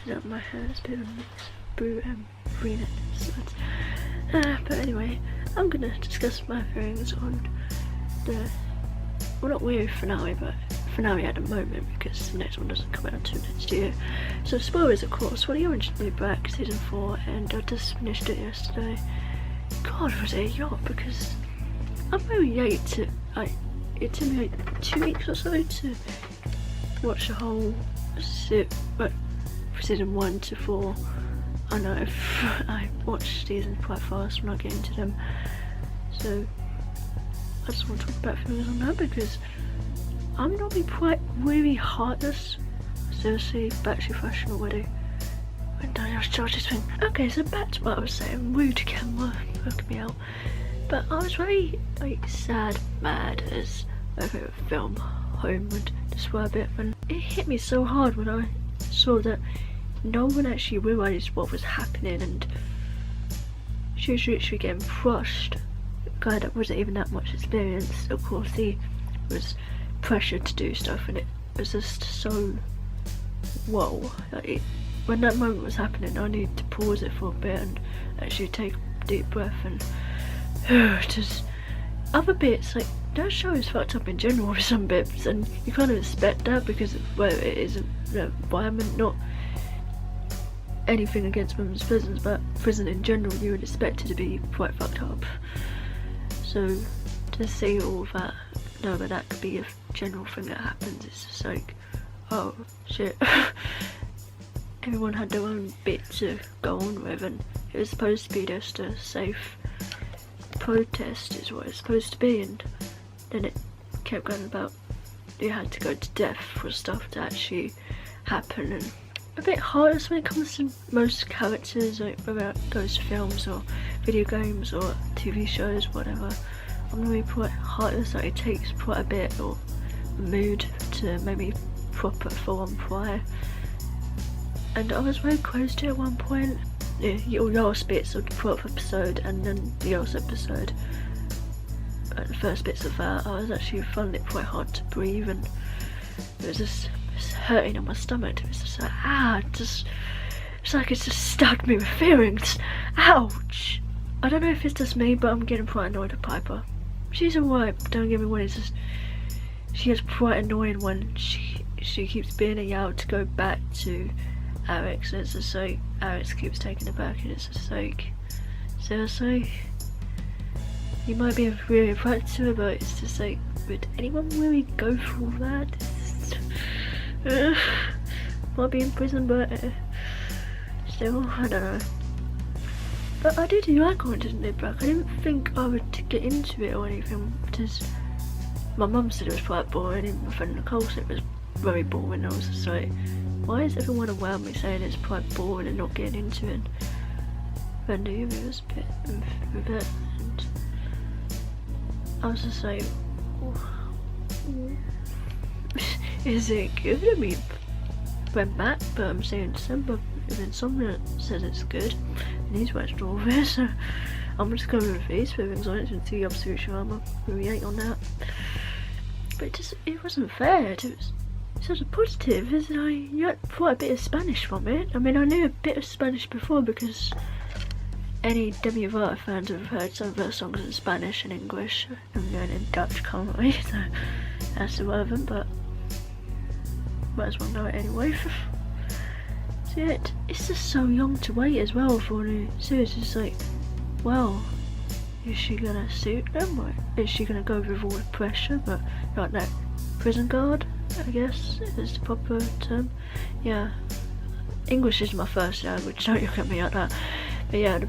mixing up my hair. It's a bit of a mix of blue and green and but anyway, I'm gonna discuss my feelings on the, well, not weird finale, but finale at the moment, because the next one doesn't come out until next year. So spoilers, of course. Well, you Orange New Black season 4, and I just finished it yesterday. God, was it a yacht, because I'm very late to, it took me like 2 weeks or so to watch the whole season 1 to 4. I know I watched seasons quite fast when I get into them, so I just want to talk about feelings on that, because I'm normally quite really heartless. Seriously, back to fashion already. When Daniel started this thing. Okay, so back to what I was saying. Rude camera, working me out. But I was very like sad, mad, as my favourite film, Home, would describe it, and it hit me so hard when I saw that no one actually realised what was happening, and she was literally getting crushed. A guy that wasn't even that much experienced, of course, he was pressured to do stuff, and it was just so whoa. Like when that moment was happening, I needed to pause it for a bit and actually take a deep breath and just other bits. Like that show is fucked up in general with some bits, and you kind of expect that because of where it is, the environment, not anything against women's prisons, but prison in general you would expect it to be quite fucked up. So to see all that, know that that could be a general thing that happens, it's just like, oh shit. Everyone had their own bit to go on with, and it was supposed to be just a safe protest is what it's supposed to be, and then it kept going about you had to go to death for stuff to actually happen, and a bit heartless when it comes to most characters, like whether it goes to films or video games or TV shows, whatever. I'm really quite heartless, like it takes quite a bit or mood to maybe proper full on cry. And I was very close to it at one point. The last bits of the 12th episode and then the last episode, the first bits of that, I was actually finding it quite hard to breathe, and it was just hurting in my stomach. It was just like, it's like it just stabbed me with feelings. Ouch! I don't know if it's just me, but I'm getting quite annoyed at Piper. She's alright, don't get me wrong, it's just she gets quite annoying when she keeps being allowed to go back to Alex, and it's just like Alex keeps taking her back, and it's just like, seriously, you might be really attracted to her, but it's just like, would anyone really go for all that? Might be in prison, but still, I don't know. But I did like Orange New Black. I didn't think I would get into it or anything, because my mum said it was quite boring, and my friend Nicole said it was very boring. I was just like, why is everyone around me saying it's quite boring and not getting into it? And the movie was a bit with it, and I was just like, is it good? I mean, went back, but I'm saying December, and then someone says it's good, and he's watched all of it, so I'm just going with these feelings on it, and see Absolute Armor, really ain't on that. But it wasn't fair. It was such a positive. It's like, you had quite a bit of Spanish from it. I mean, I knew a bit of Spanish before because any Demi Lovato fans have heard some of her songs in Spanish and English. I'm going in Dutch currently, so that's irrelevant, but might as well know it anyway. So yeah, it's just so long to wait as well for a new series. It's like, well, is she gonna suit them? Or is she gonna go with all the pressure? But like that prison guard, I guess is the proper term. Yeah, English is my first language, don't look at me like that. But yeah, the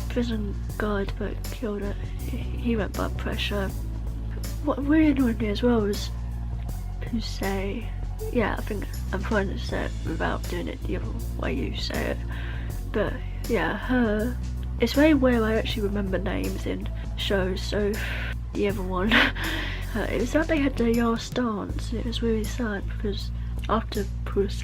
prison guard that killed her, he went by pressure. What really annoyed me as well was who say, yeah, I think I'm trying to say it without doing it the other way you say it. But yeah, her, it's very rare I actually remember names in shows, so the other one, it was like they had their last dance. It was really sad because after Pulse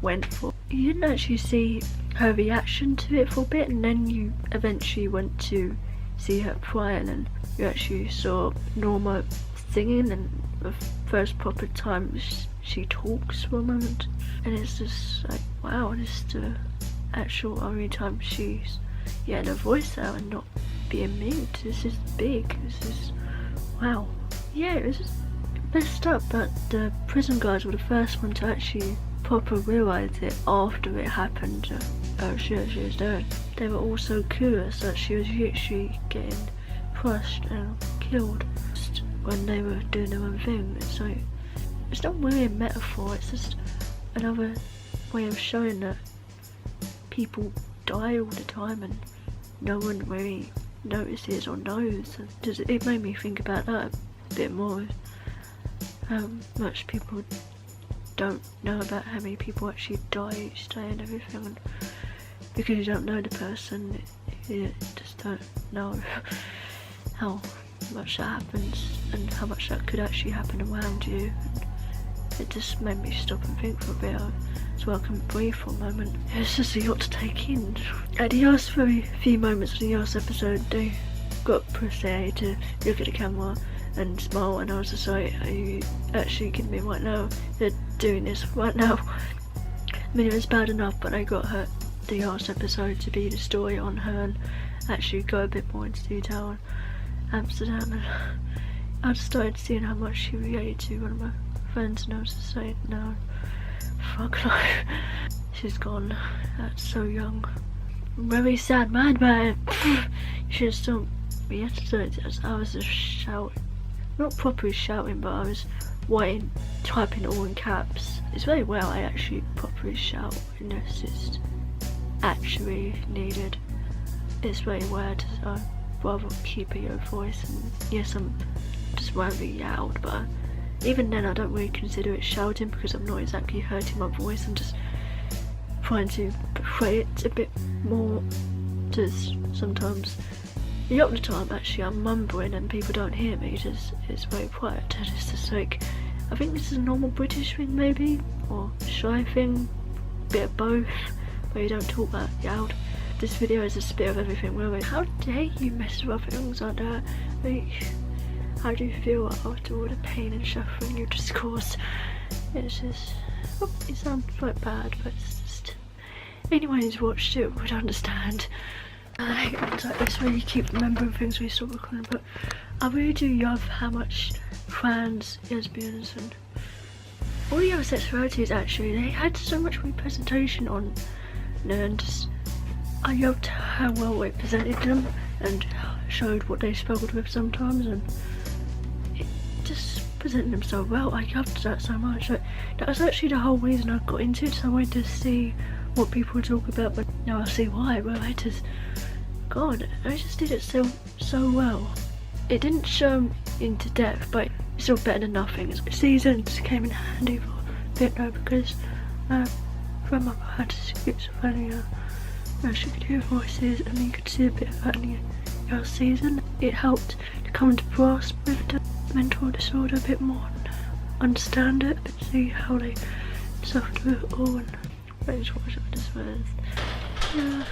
went for, you didn't actually see her reaction to it for a bit, and then you eventually went to see her crying, and you actually saw Norma singing, and the first proper time she talks for a moment, and it's just like, wow, this is the actual only time she's getting her voice out and not being mute. This is big. This is, wow. Yeah, it was just messed up, but the prison guards were the first one to actually proper realise it after it happened. She was doing. They were all so curious that she was literally getting crushed and killed just when they were doing their own thing. So it's not really a metaphor, it's just another way of showing that people die all the time and no one really notices or knows. It made me think about that a bit more. How much people don't know about how many people actually die each day and everything, and because you don't know the person, you just don't know how much that happens and how much that could actually happen around you. And it just made me stop and think for a bit, so I can breathe for a moment. It's just a lot to take in. At the last very few moments of the last episode, they got Prissy to look at the camera and smile, and I was just like, are you actually kidding me right now? They're doing this right now. I mean, it was bad enough, but I got her the last episode to be the story on her and actually go a bit more into detail on Amsterdam, and I just started seeing how much she related to one of my friends, and I was just like, no, fuck life. She's gone. That's so young. I'm very sad, man, but you should have still be yesterday. I was just shouting. Not properly shouting, but I was writing, typing it all in caps. It's very well I actually properly shout unless it's actually needed. It's very weird. I'd rather keep a low voice, and yes, I'm just very loud, but even then I don't really consider it shouting because I'm not exactly hurting my voice. I'm just trying to portray it a bit more. Just sometimes, a lot of the time actually, I'm mumbling and people don't hear me. It's very quiet, and it's just like, I think this is a normal British thing maybe, or shy thing, bit of both, where you don't talk that loud. This video is a bit of everything. Really, how dare you mess with other things like that? Like, how do you feel after all the pain and suffering you just caused? It's just, oh, it sounds quite bad, but it's just, anyone who's watched it would understand. I just really keep remembering things we saw recording, but I really do love how much trans, lesbians, and all the other sexualities actually, they had so much representation on them, and just, I loved how well they presented them and showed what they struggled with sometimes, and it just presented them so well. I loved that so much. Like, that was actually the whole reason I got into it, so I wanted to see what people talk about, but now I see why. Well, I just, God, I just did it so well. It didn't show into depth, but it's still better than nothing. Seasons came in handy for a bit though, because my grandmother had schizophrenia. She could hear voices and you could see a bit of that in the last season. It helped to come to grasp with the mental disorder a bit more and understand it, and see how they suffered with it all, and I just watched it with this. Yeah.